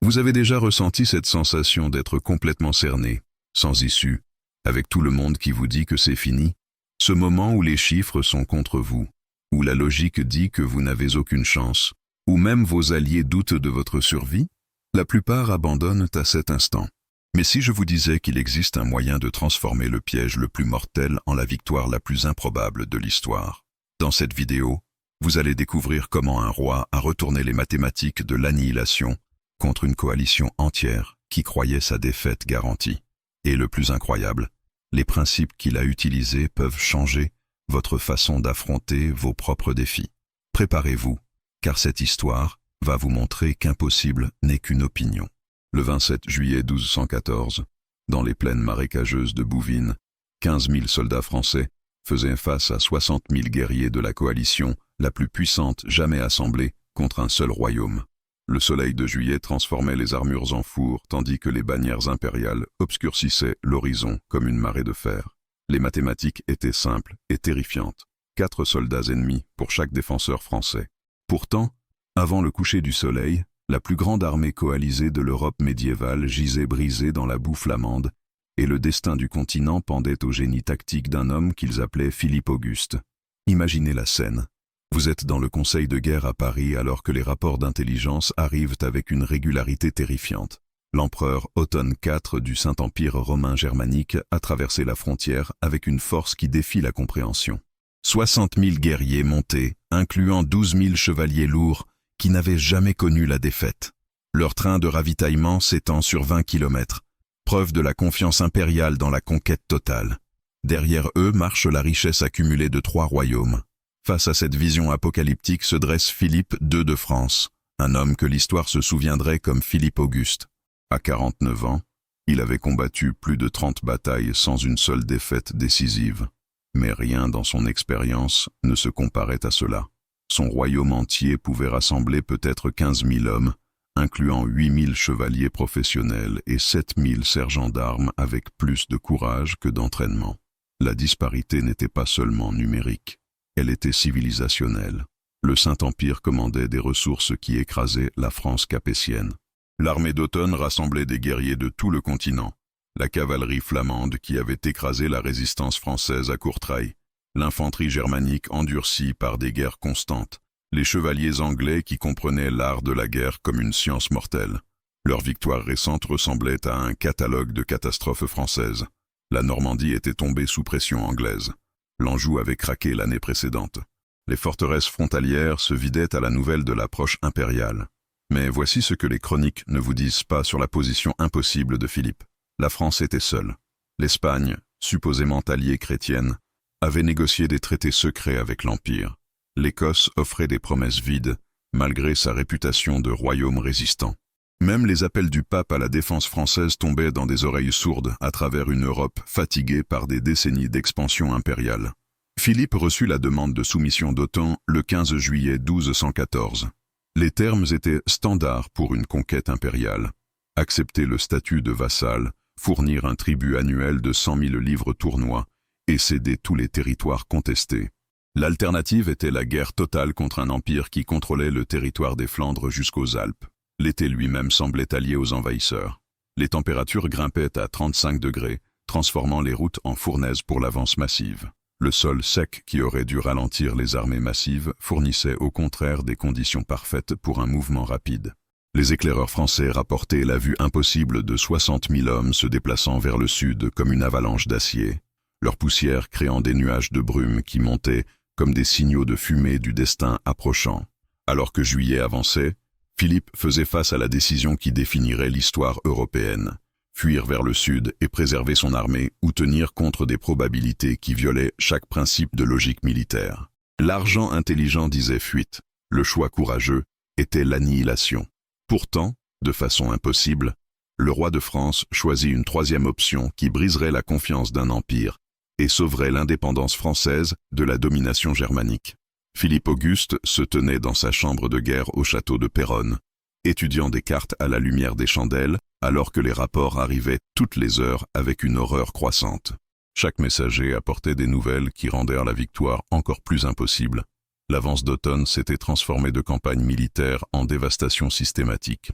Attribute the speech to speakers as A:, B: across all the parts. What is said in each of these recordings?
A: Vous avez déjà ressenti cette sensation d'être complètement cerné, sans issue, avec tout le monde qui vous dit que c'est fini? Ce moment où les chiffres sont contre vous, où la logique dit que vous n'avez aucune chance, où même vos alliés doutent de votre survie? La plupart abandonnent à cet instant. Mais si je vous disais qu'il existe un moyen de transformer le piège le plus mortel en la victoire la plus improbable de l'histoire? Dans cette vidéo, vous allez découvrir comment un roi a retourné les mathématiques de l'annihilation contre une coalition entière qui croyait sa défaite garantie. Et le plus incroyable, les principes qu'il a utilisés peuvent changer votre façon d'affronter vos propres défis. Préparez-vous, car cette histoire va vous montrer qu'impossible n'est qu'une opinion. Le 27 juillet 1214, dans les plaines marécageuses de Bouvines, 15 000 soldats français faisaient face à 60 000 guerriers de la coalition la plus puissante jamais assemblée contre un seul royaume. Le soleil de juillet transformait les armures en four, tandis que les bannières impériales obscurcissaient l'horizon comme une marée de fer. Les mathématiques étaient simples et terrifiantes. 4 soldats ennemis pour chaque défenseur français. Pourtant, avant le coucher du soleil, la plus grande armée coalisée de l'Europe médiévale gisait brisée dans la boue flamande, et le destin du continent pendait au génie tactique d'un homme qu'ils appelaient Philippe Auguste. Imaginez la scène. Vous êtes dans le conseil de guerre à Paris alors que les rapports d'intelligence arrivent avec une régularité terrifiante. L'empereur Otton IV du Saint-Empire romain germanique a traversé la frontière avec une force qui défie la compréhension. 60 000 guerriers montés, incluant 12 000 chevaliers lourds, qui n'avaient jamais connu la défaite. Leur train de ravitaillement s'étend sur 20 kilomètres, preuve de la confiance impériale dans la conquête totale. Derrière eux marche la richesse accumulée de 3 royaumes. Face à cette vision apocalyptique se dresse Philippe II de France, un homme que l'histoire se souviendrait comme Philippe Auguste. À 49 ans, il avait combattu plus de 30 batailles sans une seule défaite décisive. Mais rien dans son expérience ne se comparait à cela. Son royaume entier pouvait rassembler peut-être 15 000 hommes, incluant 8 000 chevaliers professionnels et 7 000 sergents d'armes avec plus de courage que d'entraînement. La disparité n'était pas seulement numérique, elle était civilisationnelle. Le Saint-Empire commandait des ressources qui écrasaient la France capétienne. L'armée d'Otton rassemblait des guerriers de tout le continent. La cavalerie flamande qui avait écrasé la résistance française à Courtrai, l'infanterie germanique endurcie par des guerres constantes, les chevaliers anglais qui comprenaient l'art de la guerre comme une science mortelle. Leur victoire récente ressemblait à un catalogue de catastrophes françaises. La Normandie était tombée sous pression anglaise. L'Anjou avait craqué l'année précédente. Les forteresses frontalières se vidaient à la nouvelle de l'approche impériale. Mais voici ce que les chroniques ne vous disent pas sur la position impossible de Philippe. La France était seule. L'Espagne, supposément alliée chrétienne, avait négocié des traités secrets avec l'Empire. L'Écosse offrait des promesses vides, malgré sa réputation de royaume résistant. Même les appels du pape à la défense française tombaient dans des oreilles sourdes à travers une Europe fatiguée par des décennies d'expansion impériale. Philippe reçut la demande de soumission d'Otton le 15 juillet 1214. Les termes étaient standards pour une conquête impériale. Accepter le statut de vassal, fournir un tribut annuel de 100 000 livres tournois et céder tous les territoires contestés. L'alternative était la guerre totale contre un empire qui contrôlait le territoire des Flandres jusqu'aux Alpes. L'été lui-même semblait allié aux envahisseurs. Les températures grimpaient à 35 degrés, transformant les routes en fournaises pour l'avance massive. Le sol sec qui aurait dû ralentir les armées massives fournissait au contraire des conditions parfaites pour un mouvement rapide. Les éclaireurs français rapportaient la vue impossible de 60 000 hommes se déplaçant vers le sud comme une avalanche d'acier, leur poussière créant des nuages de brume qui montaient comme des signaux de fumée du destin approchant. Alors que juillet avançait, Philippe faisait face à la décision qui définirait l'histoire européenne. Fuir vers le sud et préserver son armée ou tenir contre des probabilités qui violaient chaque principe de logique militaire. L'argent intelligent disait fuite. Le choix courageux était l'annihilation. Pourtant, de façon impossible, le roi de France choisit une troisième option qui briserait la confiance d'un empire et sauverait l'indépendance française de la domination germanique. Philippe Auguste se tenait dans sa chambre de guerre au château de Péronne, étudiant des cartes à la lumière des chandelles, alors que les rapports arrivaient toutes les heures avec une horreur croissante. Chaque messager apportait des nouvelles qui rendèrent la victoire encore plus impossible. L'avance d'Otton s'était transformée de campagne militaire en dévastation systématique.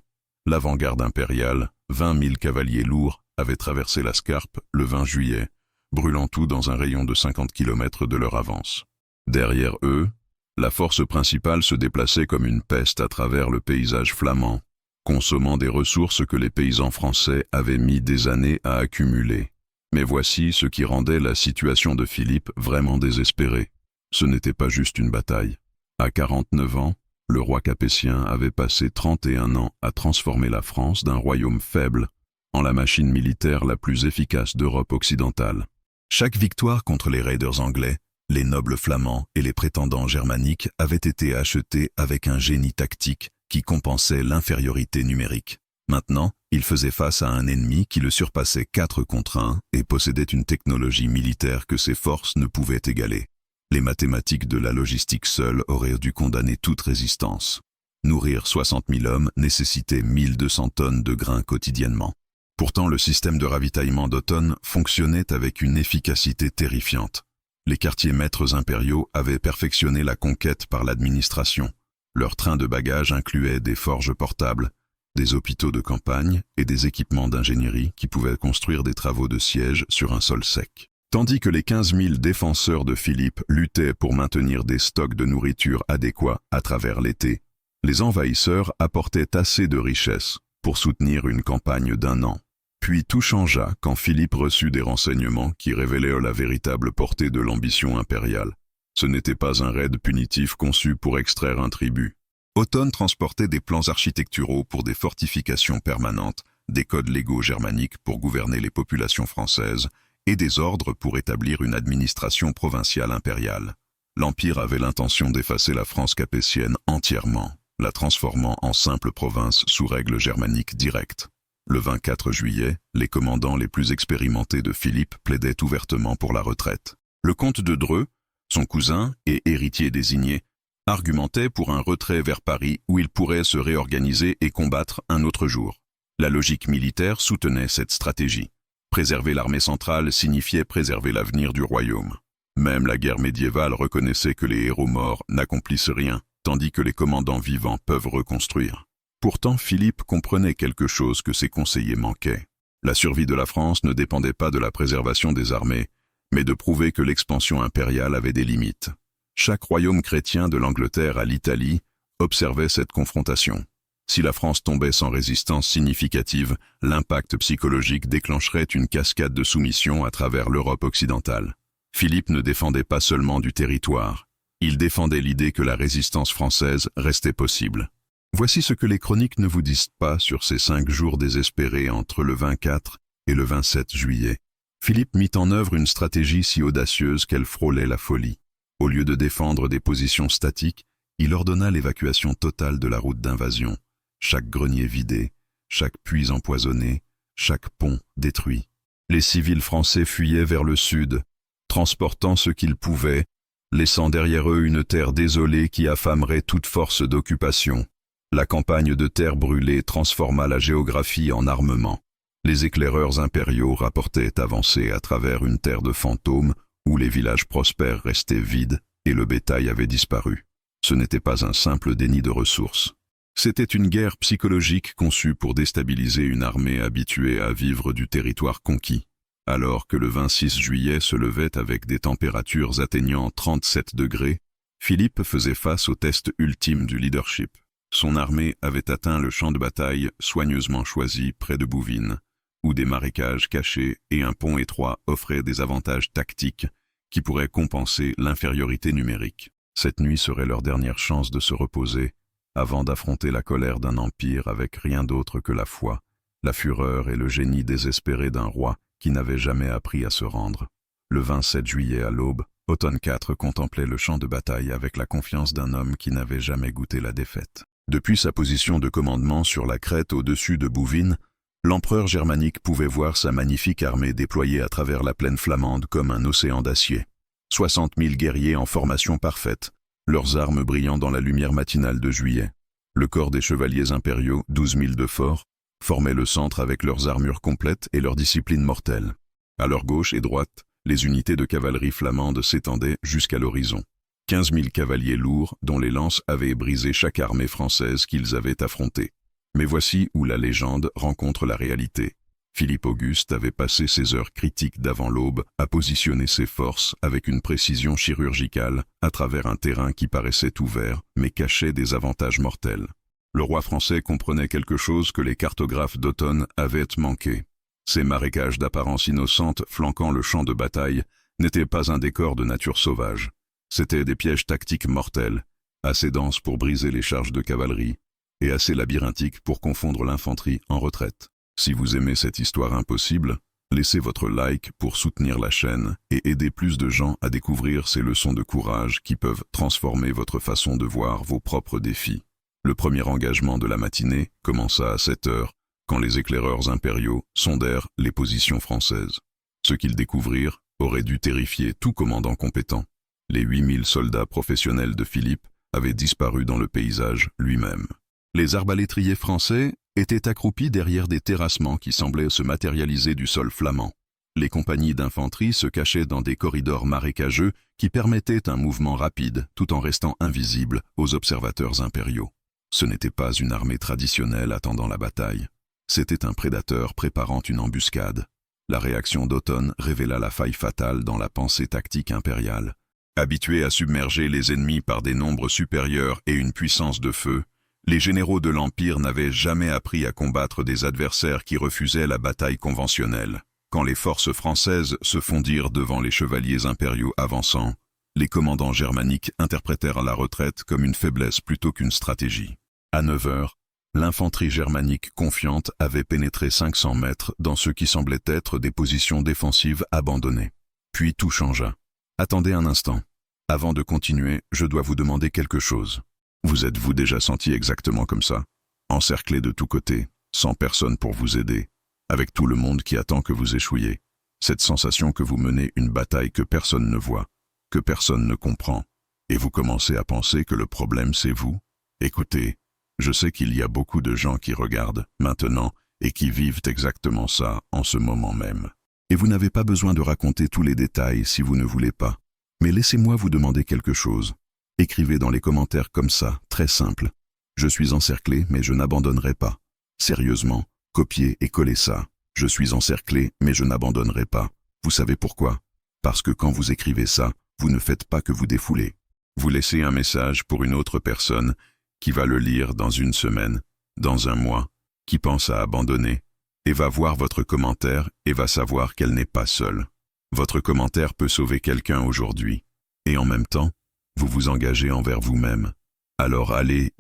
A: L'avant-garde impériale, 20 000 cavaliers lourds, avait traversé la Scarpe le 20 juillet, brûlant tout dans un rayon de 50 km de leur avance. Derrière eux, la force principale se déplaçait comme une peste à travers le paysage flamand, consommant des ressources que les paysans français avaient mis des années à accumuler. Mais voici ce qui rendait la situation de Philippe vraiment désespérée. Ce n'était pas juste une bataille. À 49 ans, le roi capétien avait passé 31 ans à transformer la France d'un royaume faible en la machine militaire la plus efficace d'Europe occidentale. Chaque victoire contre les raiders anglais, les nobles flamands et les prétendants germaniques avaient été achetée avec un génie tactique qui compensait l'infériorité numérique. Maintenant, il faisait face à un ennemi qui le surpassait 4 contre 1 et possédait une technologie militaire que ses forces ne pouvaient égaler. Les mathématiques de la logistique seules auraient dû condamner toute résistance. Nourrir 60 000 hommes nécessitait 1200 tonnes de grains quotidiennement. Pourtant, le système de ravitaillement d'Otton fonctionnait avec une efficacité terrifiante. Les quartiers maîtres impériaux avaient perfectionné la conquête par l'administration. Leurs trains de bagages incluaient des forges portables, des hôpitaux de campagne et des équipements d'ingénierie qui pouvaient construire des travaux de siège sur un sol sec. Tandis que les 15 000 défenseurs de Philippe luttaient pour maintenir des stocks de nourriture adéquats à travers l'été, les envahisseurs apportaient assez de richesses pour soutenir une campagne d'1 an. Puis tout changea quand Philippe reçut des renseignements qui révélaient la véritable portée de l'ambition impériale. Ce n'était pas un raid punitif conçu pour extraire un tribut. Otton transportait des plans architecturaux pour des fortifications permanentes, des codes légaux germaniques pour gouverner les populations françaises et des ordres pour établir une administration provinciale impériale. L'Empire avait l'intention d'effacer la France capétienne entièrement, la transformant en simple province sous règles germaniques directes. Le 24 juillet, les commandants les plus expérimentés de Philippe plaidaient ouvertement pour la retraite. Le comte de Dreux, son cousin et héritier désigné, argumentait pour un retrait vers Paris où il pourrait se réorganiser et combattre un autre jour. La logique militaire soutenait cette stratégie. Préserver l'armée centrale signifiait préserver l'avenir du royaume. Même la guerre médiévale reconnaissait que les héros morts n'accomplissent rien, tandis que les commandants vivants peuvent reconstruire. Pourtant, Philippe comprenait quelque chose que ses conseillers manquaient. La survie de la France ne dépendait pas de la préservation des armées, mais de prouver que l'expansion impériale avait des limites. Chaque royaume chrétien de l'Angleterre à l'Italie observait cette confrontation. Si la France tombait sans résistance significative, l'impact psychologique déclencherait une cascade de soumission à travers l'Europe occidentale. Philippe ne défendait pas seulement du territoire, il défendait l'idée que la résistance française restait possible. Voici ce que les chroniques ne vous disent pas sur ces 5 jours désespérés entre le 24 et le 27 juillet. Philippe mit en œuvre une stratégie si audacieuse qu'elle frôlait la folie. Au lieu de défendre des positions statiques, il ordonna l'évacuation totale de la route d'invasion. Chaque grenier vidé, chaque puits empoisonné, chaque pont détruit. Les civils français fuyaient vers le sud, transportant ce qu'ils pouvaient, laissant derrière eux une terre désolée qui affamerait toute force d'occupation. La campagne de terre brûlée transforma la géographie en armement. Les éclaireurs impériaux rapportaient avancées à travers une terre de fantômes où les villages prospères restaient vides et le bétail avait disparu. Ce n'était pas un simple déni de ressources. C'était une guerre psychologique conçue pour déstabiliser une armée habituée à vivre du territoire conquis. Alors que le 26 juillet se levait avec des températures atteignant 37 degrés, Philippe faisait face au test ultime du leadership. Son armée avait atteint le champ de bataille soigneusement choisi près de Bouvines, où des marécages cachés et un pont étroit offraient des avantages tactiques qui pourraient compenser l'infériorité numérique. Cette nuit serait leur dernière chance de se reposer avant d'affronter la colère d'un empire avec rien d'autre que la foi, la fureur et le génie désespéré d'un roi qui n'avait jamais appris à se rendre. Le 27 juillet à l'aube, Otton IV contemplait le champ de bataille avec la confiance d'un homme qui n'avait jamais goûté la défaite. Depuis sa position de commandement sur la crête au-dessus de Bouvines, l'empereur germanique pouvait voir sa magnifique armée déployée à travers la plaine flamande comme un océan d'acier. 60 000 guerriers en formation parfaite, leurs armes brillant dans la lumière matinale de juillet. Le corps des chevaliers impériaux, 12 000 de fort, formait le centre avec leurs armures complètes et leur discipline mortelle. À leur gauche et droite, les unités de cavalerie flamande s'étendaient jusqu'à l'horizon. 15 000 cavaliers lourds dont les lances avaient brisé chaque armée française qu'ils avaient affrontée. Mais voici où la légende rencontre la réalité. Philippe Auguste avait passé ses heures critiques d'avant l'aube à positionner ses forces avec une précision chirurgicale à travers un terrain qui paraissait ouvert mais cachait des avantages mortels. Le roi français comprenait quelque chose que les cartographes d'Autun avaient manqué. Ces marécages d'apparence innocente flanquant le champ de bataille n'étaient pas un décor de nature sauvage. C'étaient des pièges tactiques mortels, assez denses pour briser les charges de cavalerie et assez labyrinthiques pour confondre l'infanterie en retraite. Si vous aimez cette histoire impossible, laissez votre like pour soutenir la chaîne et aider plus de gens à découvrir ces leçons de courage qui peuvent transformer votre façon de voir vos propres défis. Le premier engagement de la matinée commença à 7 heures, quand les éclaireurs impériaux sondèrent les positions françaises. Ce qu'ils découvrirent aurait dû terrifier tout commandant compétent. Les 8000 soldats professionnels de Philippe avaient disparu dans le paysage lui-même. Les arbalétriers français étaient accroupis derrière des terrassements qui semblaient se matérialiser du sol flamand. Les compagnies d'infanterie se cachaient dans des corridors marécageux qui permettaient un mouvement rapide tout en restant invisibles aux observateurs impériaux. Ce n'était pas une armée traditionnelle attendant la bataille. C'était un prédateur préparant une embuscade. La réaction d'Autun révéla la faille fatale dans la pensée tactique impériale. Habitués à submerger les ennemis par des nombres supérieurs et une puissance de feu, les généraux de l'Empire n'avaient jamais appris à combattre des adversaires qui refusaient la bataille conventionnelle. Quand les forces françaises se fondirent devant les chevaliers impériaux avançant, les commandants germaniques interprétèrent la retraite comme une faiblesse plutôt qu'une stratégie. À 9 heures, l'infanterie germanique confiante avait pénétré 500 mètres dans ce qui semblait être des positions défensives abandonnées. Puis tout changea. Attendez un instant. Avant de continuer, je dois vous demander quelque chose. Vous êtes-vous déjà senti exactement comme ça? Encerclé de tous côtés, sans personne pour vous aider, avec tout le monde qui attend que vous échouiez. Cette sensation que vous menez une bataille que personne ne voit, que personne ne comprend, et vous commencez à penser que le problème c'est vous? Écoutez, je sais qu'il y a beaucoup de gens qui regardent maintenant et qui vivent exactement ça en ce moment même. Et vous n'avez pas besoin de raconter tous les détails si vous ne voulez pas. Mais laissez-moi vous demander quelque chose. Écrivez dans les commentaires comme ça, très simple. Je suis encerclé, mais je n'abandonnerai pas. Sérieusement, copiez et collez ça. Je suis encerclé, mais je n'abandonnerai pas. Vous savez pourquoi? Parce que quand vous écrivez ça, vous ne faites pas que vous défouler. Vous laissez un message pour une autre personne qui va le lire dans une semaine, dans un mois, qui pense à abandonner, et va voir votre commentaire et va savoir qu'elle n'est pas seule. Votre commentaire peut sauver quelqu'un aujourd'hui. Et en même temps, vous vous engagez envers vous-même. Alors allez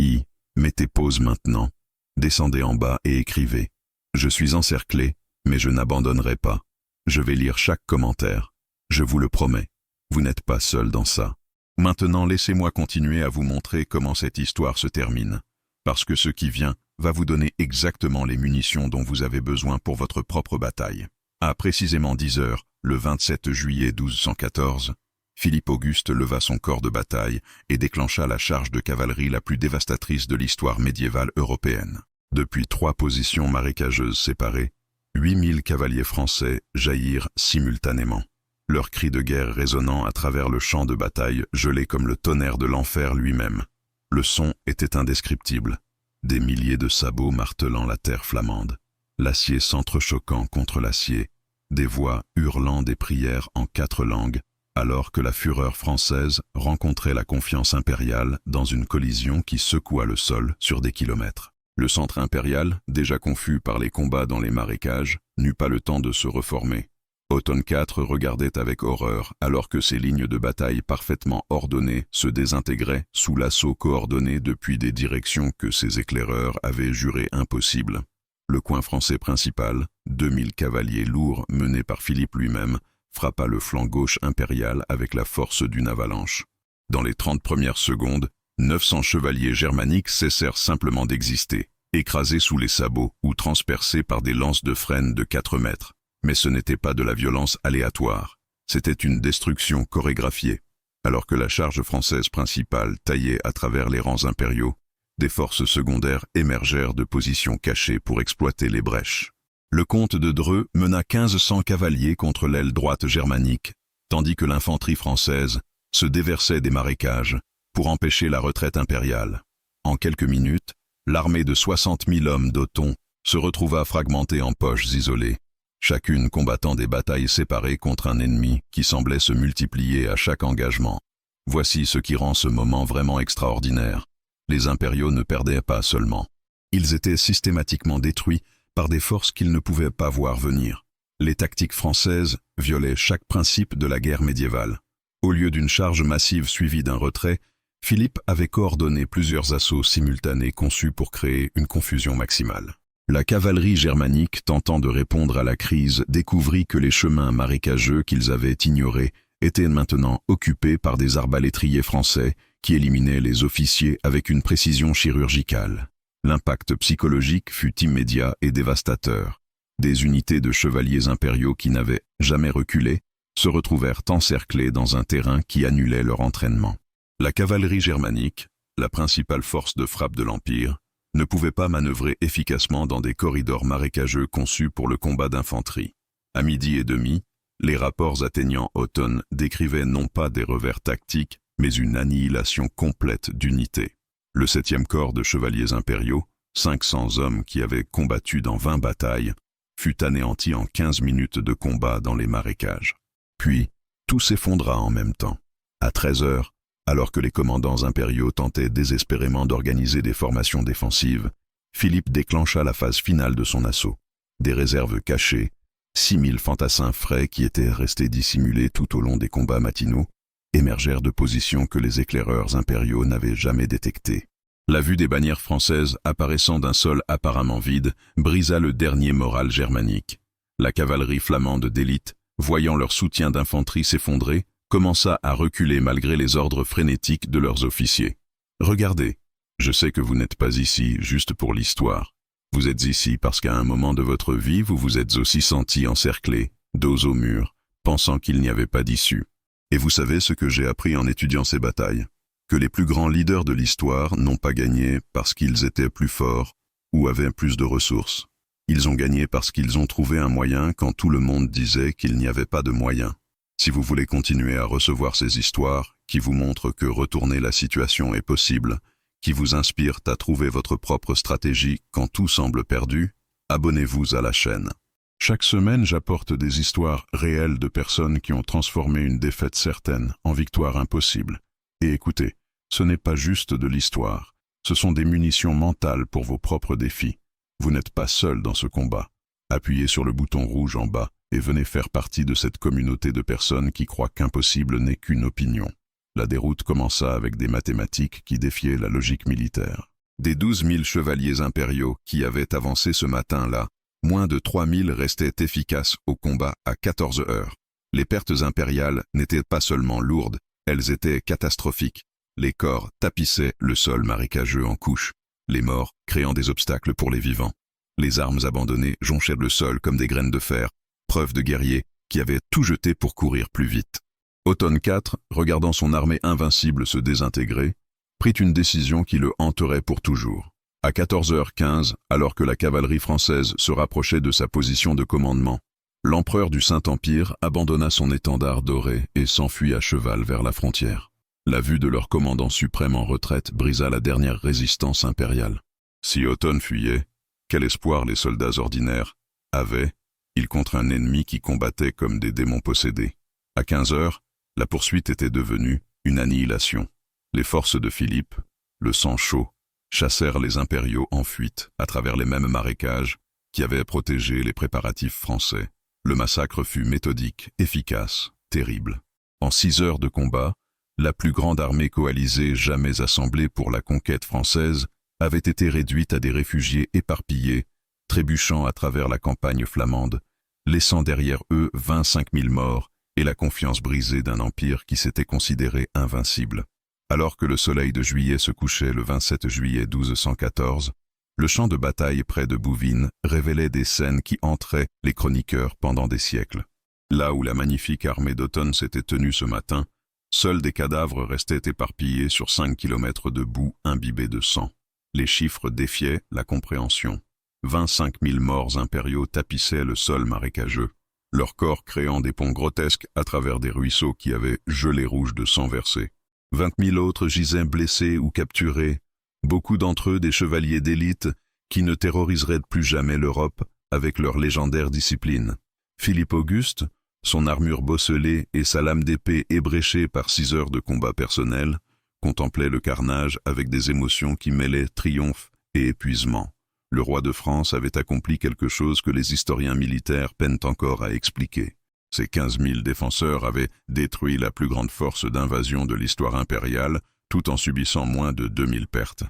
A: mettez pause maintenant. Descendez en bas et écrivez. Je suis encerclé, mais je n'abandonnerai pas. Je vais lire chaque commentaire. Je vous le promets. Vous n'êtes pas seul dans ça. Maintenant, laissez-moi continuer à vous montrer comment cette histoire se termine. Parce que ce qui vient va vous donner exactement les munitions dont vous avez besoin pour votre propre bataille. À précisément 10 heures, le 27 juillet 1214, Philippe Auguste leva son corps de bataille et déclencha la charge de cavalerie la plus dévastatrice de l'histoire médiévale européenne. Depuis 3 positions marécageuses séparées, 8000 cavaliers français jaillirent simultanément. Leurs cris de guerre résonnant à travers le champ de bataille gelé comme le tonnerre de l'enfer lui-même. Le son était indescriptible. Des milliers de sabots martelant la terre flamande, l'acier s'entrechoquant contre l'acier, des voix hurlant des prières en 4 langues, alors que la fureur française rencontrait la confiance impériale dans une collision qui secoua le sol sur des kilomètres. Le centre impérial, déjà confus par les combats dans les marécages, n'eut pas le temps de se reformer. Otton IV regardait avec horreur alors que ses lignes de bataille parfaitement ordonnées se désintégraient sous l'assaut coordonné depuis des directions que ses éclaireurs avaient juré impossibles. Le coin français principal, 2000 cavaliers lourds menés par Philippe lui-même, frappa le flanc gauche impérial avec la force d'une avalanche. Dans les 30 premières secondes, 900 chevaliers germaniques cessèrent simplement d'exister, écrasés sous les sabots ou transpercés par des lances de frêne de 4 mètres. Mais ce n'était pas de la violence aléatoire, c'était une destruction chorégraphiée. Alors que la charge française principale taillait à travers les rangs impériaux, des forces secondaires émergèrent de positions cachées pour exploiter les brèches. Le comte de Dreux mena 1500 cavaliers contre l'aile droite germanique, tandis que l'infanterie française se déversait des marécages pour empêcher la retraite impériale. En quelques minutes, l'armée de 60 000 hommes d'Othon se retrouva fragmentée en poches isolées, chacune combattant des batailles séparées contre un ennemi qui semblait se multiplier à chaque engagement. Voici ce qui rend ce moment vraiment extraordinaire. Les impériaux ne perdaient pas seulement. Ils étaient systématiquement détruits par des forces qu'ils ne pouvaient pas voir venir. Les tactiques françaises violaient chaque principe de la guerre médiévale. Au lieu d'une charge massive suivie d'un retrait, Philippe avait coordonné plusieurs assauts simultanés conçus pour créer une confusion maximale. La cavalerie germanique, tentant de répondre à la crise, découvrit que les chemins marécageux qu'ils avaient ignorés étaient maintenant occupés par des arbalétriers français qui éliminaient les officiers avec une précision chirurgicale. L'impact psychologique fut immédiat et dévastateur. Des unités de chevaliers impériaux qui n'avaient jamais reculé se retrouvèrent encerclés dans un terrain qui annulait leur entraînement. La cavalerie germanique, la principale force de frappe de l'Empire, ne pouvait pas manœuvrer efficacement dans des corridors marécageux conçus pour le combat d'infanterie. À 12h30, les rapports atteignant Othon décrivaient non pas des revers tactiques, mais une annihilation complète d'unités. Le 7e corps de chevaliers impériaux, 500 hommes qui avaient combattu dans 20 batailles, fut anéanti en 15 minutes de combat dans les marécages. Puis, tout s'effondra en même temps. À 13h, alors que les commandants impériaux tentaient désespérément d'organiser des formations défensives, Philippe déclencha la phase finale de son assaut. Des réserves cachées, 6000 fantassins frais qui étaient restés dissimulés tout au long des combats matinaux, émergèrent de positions que les éclaireurs impériaux n'avaient jamais détectées. La vue des bannières françaises apparaissant d'un sol apparemment vide brisa le dernier moral germanique. La cavalerie flamande d'élite, voyant leur soutien d'infanterie s'effondrer, commença à reculer malgré les ordres frénétiques de leurs officiers. « Regardez, je sais que vous n'êtes pas ici juste pour l'histoire. Vous êtes ici parce qu'à un moment de votre vie, vous vous êtes aussi senti encerclé, dos au mur, pensant qu'il n'y avait pas d'issue. Et vous savez ce que j'ai appris en étudiant ces batailles? Que les plus grands leaders de l'histoire n'ont pas gagné parce qu'ils étaient plus forts ou avaient plus de ressources. Ils ont gagné parce qu'ils ont trouvé un moyen quand tout le monde disait qu'il n'y avait pas de moyen. Si vous voulez continuer à recevoir ces histoires qui vous montrent que retourner la situation est possible, qui vous inspirent à trouver votre propre stratégie quand tout semble perdu, abonnez-vous à la chaîne. Chaque semaine, j'apporte des histoires réelles de personnes qui ont transformé une défaite certaine en victoire impossible. Et écoutez, ce n'est pas juste de l'histoire, ce sont des munitions mentales pour vos propres défis. Vous n'êtes pas seul dans ce combat. Appuyez sur le bouton rouge en bas et venez faire partie de cette communauté de personnes qui croient qu'impossible n'est qu'une opinion. La déroute commença avec des mathématiques qui défiaient la logique militaire. Des 12 000 chevaliers impériaux qui avaient avancé ce matin-là, moins de 3 000 restaient efficaces au combat à 14 heures. Les pertes impériales n'étaient pas seulement lourdes, elles étaient catastrophiques. Les corps tapissaient le sol marécageux en couches, les morts créant des obstacles pour les vivants. Les armes abandonnées jonchaient le sol comme des graines de fer, preuve de guerriers qui avaient tout jeté pour courir plus vite. Othon IV, regardant son armée invincible se désintégrer, prit une décision qui le hanterait pour toujours. À 14h15, alors que la cavalerie française se rapprochait de sa position de commandement, l'empereur du Saint-Empire abandonna son étendard doré et s'enfuit à cheval vers la frontière. La vue de leur commandant suprême en retraite brisa la dernière résistance impériale. Si Othon fuyait, quel espoir les soldats ordinaires avaient-ils contre un ennemi qui combattait comme des démons possédés? À 15h, la poursuite était devenue une annihilation. Les forces de Philippe, le sang chaud, chassèrent les impériaux en fuite à travers les mêmes marécages qui avaient protégé les préparatifs français. Le massacre fut méthodique, efficace, terrible. En 6 heures de combat, la plus grande armée coalisée jamais assemblée pour la conquête française avait été réduite à des réfugiés éparpillés, trébuchant à travers la campagne flamande, laissant derrière eux 25 000 morts et la confiance brisée d'un empire qui s'était considéré invincible. Alors que le soleil de juillet se couchait le 27 juillet 1214, le champ de bataille près de Bouvines révélait des scènes qui hantraient les chroniqueurs pendant des siècles. Là où la magnifique armée d'Othon s'était tenue ce matin, seuls des cadavres restaient éparpillés sur 5 kilomètres de boue imbibée de sang. Les chiffres défiaient la compréhension. 25 000 morts impériaux tapissaient le sol marécageux, leurs corps créant des ponts grotesques à travers des ruisseaux qui avaient gelé rouge de sang versé. 20 000 autres gisaient blessés ou capturés, Beaucoup d'entre eux des chevaliers d'élite qui ne terroriseraient plus jamais l'Europe avec leur légendaire discipline. Philippe Auguste, son armure bosselée et sa lame d'épée ébréchée par 6 heures de combat personnel, contemplait le carnage avec des émotions qui mêlaient triomphe et épuisement. Le roi de France avait accompli quelque chose que les historiens militaires peinent encore à expliquer. Ses 15 000 défenseurs avaient détruit la plus grande force d'invasion de l'histoire impériale, tout en subissant moins de 2000 pertes.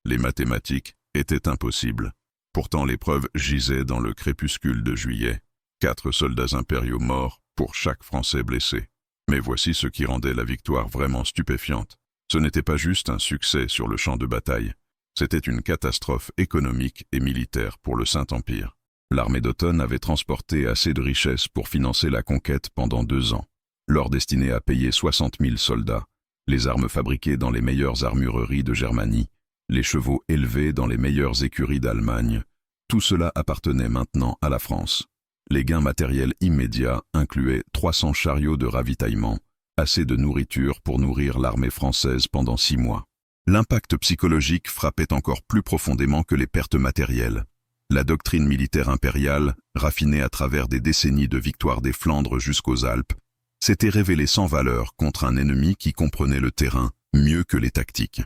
A: Les mathématiques étaient impossibles. Pourtant l'épreuve gisait dans le crépuscule de juillet. 4 soldats impériaux morts pour chaque Français blessé. Mais voici ce qui rendait la victoire vraiment stupéfiante. Ce n'était pas juste un succès sur le champ de bataille. C'était une catastrophe économique et militaire pour le Saint-Empire. L'armée d'Othon avait transporté assez de richesses pour financer la conquête pendant 2 ans. L'or destiné à payer 60 000 soldats, les armes fabriquées dans les meilleures armureries de Germanie, les chevaux élevés dans les meilleures écuries d'Allemagne, tout cela appartenait maintenant à la France. Les gains matériels immédiats incluaient 300 chariots de ravitaillement, assez de nourriture pour nourrir l'armée française pendant 6 mois. L'impact psychologique frappait encore plus profondément que les pertes matérielles. La doctrine militaire impériale, raffinée à travers des décennies de victoires des Flandres jusqu'aux Alpes, s'était révélée sans valeur contre un ennemi qui comprenait le terrain mieux que les tactiques.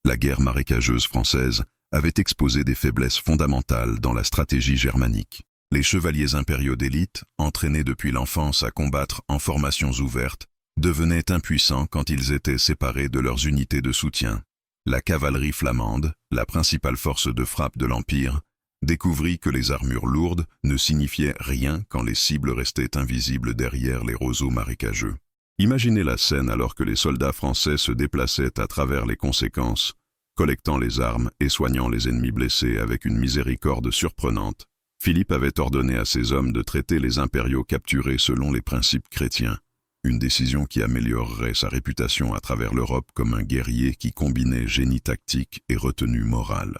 A: La guerre marécageuse française avait exposé des faiblesses fondamentales dans la stratégie germanique. Les chevaliers impériaux d'élite, entraînés depuis l'enfance à combattre en formations ouvertes, devenaient impuissants quand ils étaient séparés de leurs unités de soutien. La cavalerie flamande, la principale force de frappe de l'Empire, découvrit que les armures lourdes ne signifiaient rien quand les cibles restaient invisibles derrière les roseaux marécageux. Imaginez la scène alors que les soldats français se déplaçaient à travers les conséquences, collectant les armes et soignant les ennemis blessés avec une miséricorde surprenante. Philippe avait ordonné à ses hommes de traiter les impériaux capturés selon les principes chrétiens. Une décision qui améliorerait sa réputation à travers l'Europe comme un guerrier qui combinait génie tactique et retenue morale.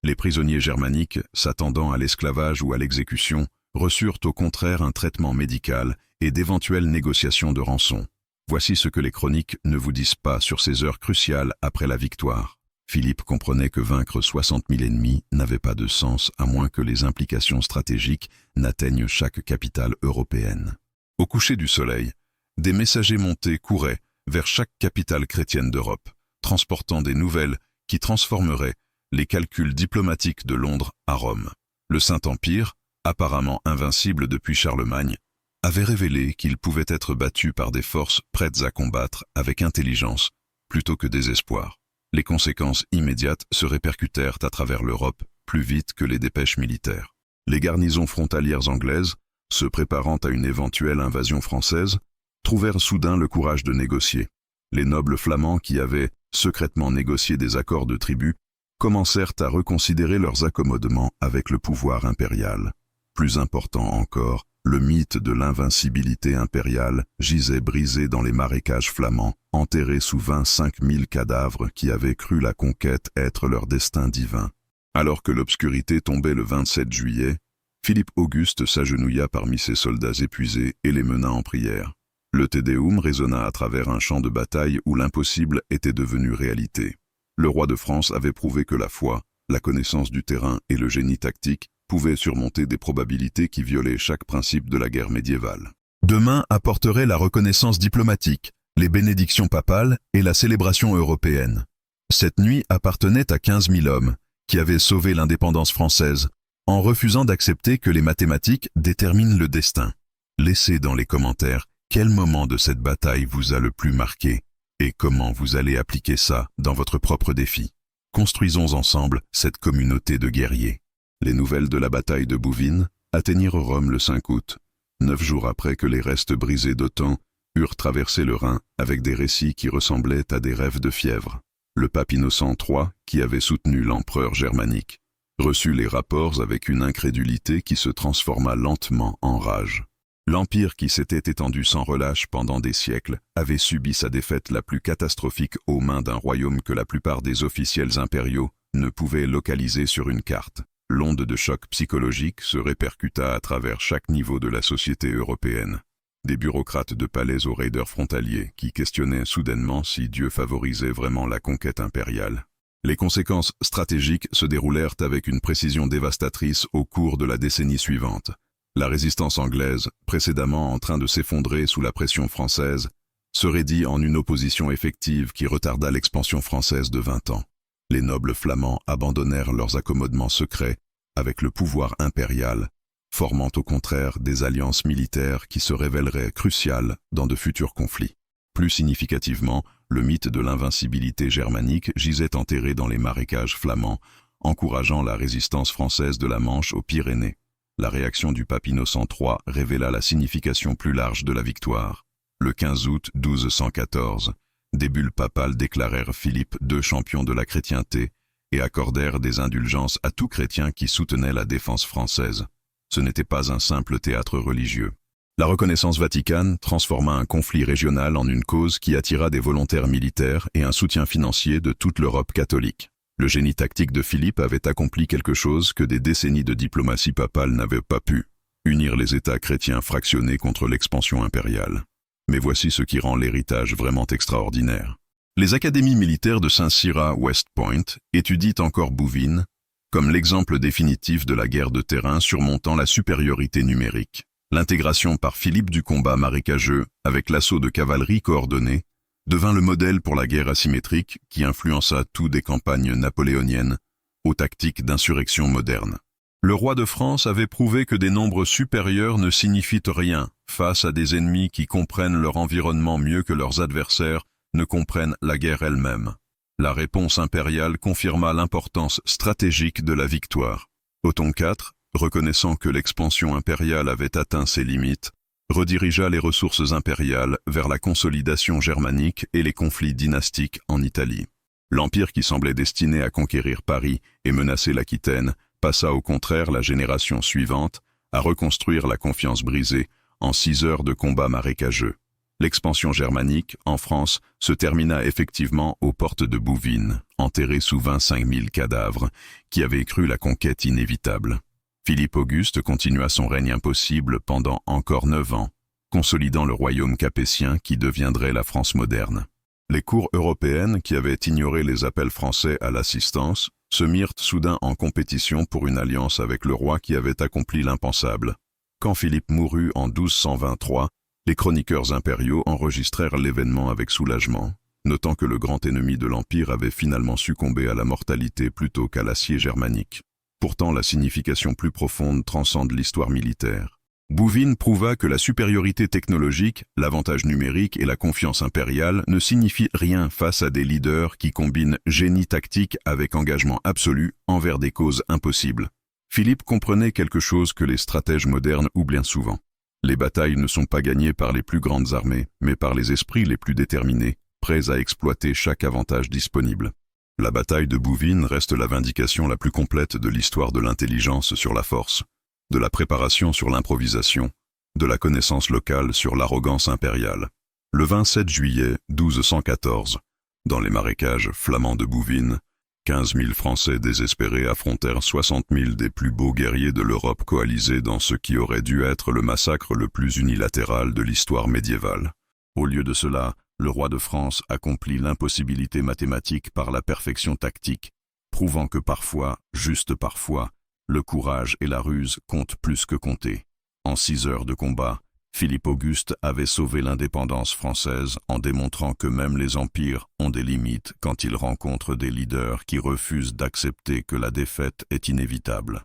A: Les prisonniers germaniques, s'attendant à l'esclavage ou à l'exécution, reçurent au contraire un traitement médical et d'éventuelles négociations de rançon. Voici ce que les chroniques ne vous disent pas sur ces heures cruciales après la victoire. Philippe comprenait que vaincre 60 000 ennemis n'avait pas de sens à moins que les implications stratégiques n'atteignent chaque capitale européenne. Au coucher du soleil, des messagers montés couraient vers chaque capitale chrétienne d'Europe, transportant des nouvelles qui transformeraient les calculs diplomatiques de Londres à Rome. Le Saint-Empire, apparemment invincible depuis Charlemagne, avait révélé qu'il pouvait être battu par des forces prêtes à combattre avec intelligence plutôt que désespoir. Les conséquences immédiates se répercutèrent à travers l'Europe plus vite que les dépêches militaires. Les garnisons frontalières anglaises, se préparant à une éventuelle invasion française, trouvèrent soudain le courage de négocier. Les nobles flamands qui avaient secrètement négocié des accords de tribu commencèrent à reconsidérer leurs accommodements avec le pouvoir impérial. Plus important encore, le mythe de l'invincibilité impériale gisait brisé dans les marécages flamands, enterrés sous 25 000 cadavres qui avaient cru la conquête être leur destin divin. Alors que l'obscurité tombait le 27 juillet, Philippe Auguste s'agenouilla parmi ses soldats épuisés et les mena en prière. Le Te Deum résonna à travers un champ de bataille où l'impossible était devenu réalité. Le roi de France avait prouvé que la foi, la connaissance du terrain et le génie tactique pouvaient surmonter des probabilités qui violaient chaque principe de la guerre médiévale. Demain apporterait la reconnaissance diplomatique, les bénédictions papales et la célébration européenne. Cette nuit appartenait à 15 000 hommes qui avaient sauvé l'indépendance française en refusant d'accepter que les mathématiques déterminent le destin. Laissez dans les commentaires quel moment de cette bataille vous a le plus marqué et comment vous allez appliquer ça dans votre propre défi. Construisons ensemble cette communauté de guerriers. Les nouvelles de la bataille de Bouvines atteignirent Rome le 5 août, 9 jours après que les restes brisés d'Othon eurent traversé le Rhin avec des récits qui ressemblaient à des rêves de fièvre. Le pape Innocent III, qui avait soutenu l'empereur germanique, reçut les rapports avec une incrédulité qui se transforma lentement en rage. L'empire qui s'était étendu sans relâche pendant des siècles avait subi sa défaite la plus catastrophique aux mains d'un royaume que la plupart des officiels impériaux ne pouvaient localiser sur une carte. L'onde de choc psychologique se répercuta à travers chaque niveau de la société européenne. Des bureaucrates de palais aux raideurs frontaliers qui questionnaient soudainement si Dieu favorisait vraiment la conquête impériale. Les conséquences stratégiques se déroulèrent avec une précision dévastatrice au cours de la décennie suivante. La résistance anglaise, précédemment en train de s'effondrer sous la pression française, se raidit en une opposition effective qui retarda l'expansion française de 20 ans. Les nobles flamands abandonnèrent leurs accommodements secrets avec le pouvoir impérial, formant au contraire des alliances militaires qui se révéleraient cruciales dans de futurs conflits. Plus significativement, le mythe de l'invincibilité germanique gisait enterré dans les marécages flamands, encourageant la résistance française de la Manche aux Pyrénées. La réaction du pape Innocent III révéla la signification plus large de la victoire. Le 15 août 1214, des bulles papales déclarèrent Philippe II champion de la chrétienté et accordèrent des indulgences à tout chrétien qui soutenait la défense française. Ce n'était pas un simple théâtre religieux. La reconnaissance vaticane transforma un conflit régional en une cause qui attira des volontaires militaires et un soutien financier de toute l'Europe catholique. Le génie tactique de Philippe avait accompli quelque chose que des décennies de diplomatie papale n'avaient pas pu, unir les États chrétiens fractionnés contre l'expansion impériale. Mais voici ce qui rend l'héritage vraiment extraordinaire. Les académies militaires de Saint-Cyr à West Point étudient encore Bouvines comme l'exemple définitif de la guerre de terrain surmontant la supériorité numérique. L'intégration par Philippe du combat marécageux avec l'assaut de cavalerie coordonné devint le modèle pour la guerre asymétrique qui influença tout des campagnes napoléoniennes aux tactiques d'insurrection modernes. Le roi de France avait prouvé que des nombres supérieurs ne signifient rien face à des ennemis qui comprennent leur environnement mieux que leurs adversaires ne comprennent la guerre elle-même. La réponse impériale confirma l'importance stratégique de la victoire. Othon IV, reconnaissant que l'expansion impériale avait atteint ses limites, redirigea les ressources impériales vers la consolidation germanique et les conflits dynastiques en Italie. L'empire qui semblait destiné à conquérir Paris et menacer l'Aquitaine passa au contraire la génération suivante à reconstruire la confiance brisée en 6 heures de combats marécageux. L'expansion germanique, en France, se termina effectivement aux portes de Bouvines, enterré sous 25 000 cadavres, qui avaient cru la conquête inévitable. Philippe Auguste continua son règne impossible pendant encore 9 ans, consolidant le royaume capétien qui deviendrait la France moderne. Les cours européennes, qui avaient ignoré les appels français à l'assistance, se mirent soudain en compétition pour une alliance avec le roi qui avait accompli l'impensable. Quand Philippe mourut en 1223, les chroniqueurs impériaux enregistrèrent l'événement avec soulagement, notant que le grand ennemi de l'Empire avait finalement succombé à la mortalité plutôt qu'à l'acier germanique. Pourtant, la signification plus profonde transcende l'histoire militaire. Bouvines prouva que la supériorité technologique, l'avantage numérique et la confiance impériale ne signifient rien face à des leaders qui combinent génie tactique avec engagement absolu envers des causes impossibles. Philippe comprenait quelque chose que les stratèges modernes oublient souvent. Les batailles ne sont pas gagnées par les plus grandes armées, mais par les esprits les plus déterminés, prêts à exploiter chaque avantage disponible. La bataille de Bouvines reste la vindication la plus complète de l'histoire de l'intelligence sur la force, de la préparation sur l'improvisation, de la connaissance locale sur l'arrogance impériale. Le 27 juillet 1214, dans les marécages flamands de Bouvines, 15 000 Français désespérés affrontèrent 60 000 des plus beaux guerriers de l'Europe coalisés dans ce qui aurait dû être le massacre le plus unilatéral de l'histoire médiévale. Au lieu de cela, le roi de France accomplit l'impossibilité mathématique par la perfection tactique, prouvant que parfois, juste parfois, le courage et la ruse comptent plus que compter. En 6 heures de combat, Philippe Auguste avait sauvé l'indépendance française en démontrant que même les empires ont des limites quand ils rencontrent des leaders qui refusent d'accepter que la défaite est inévitable.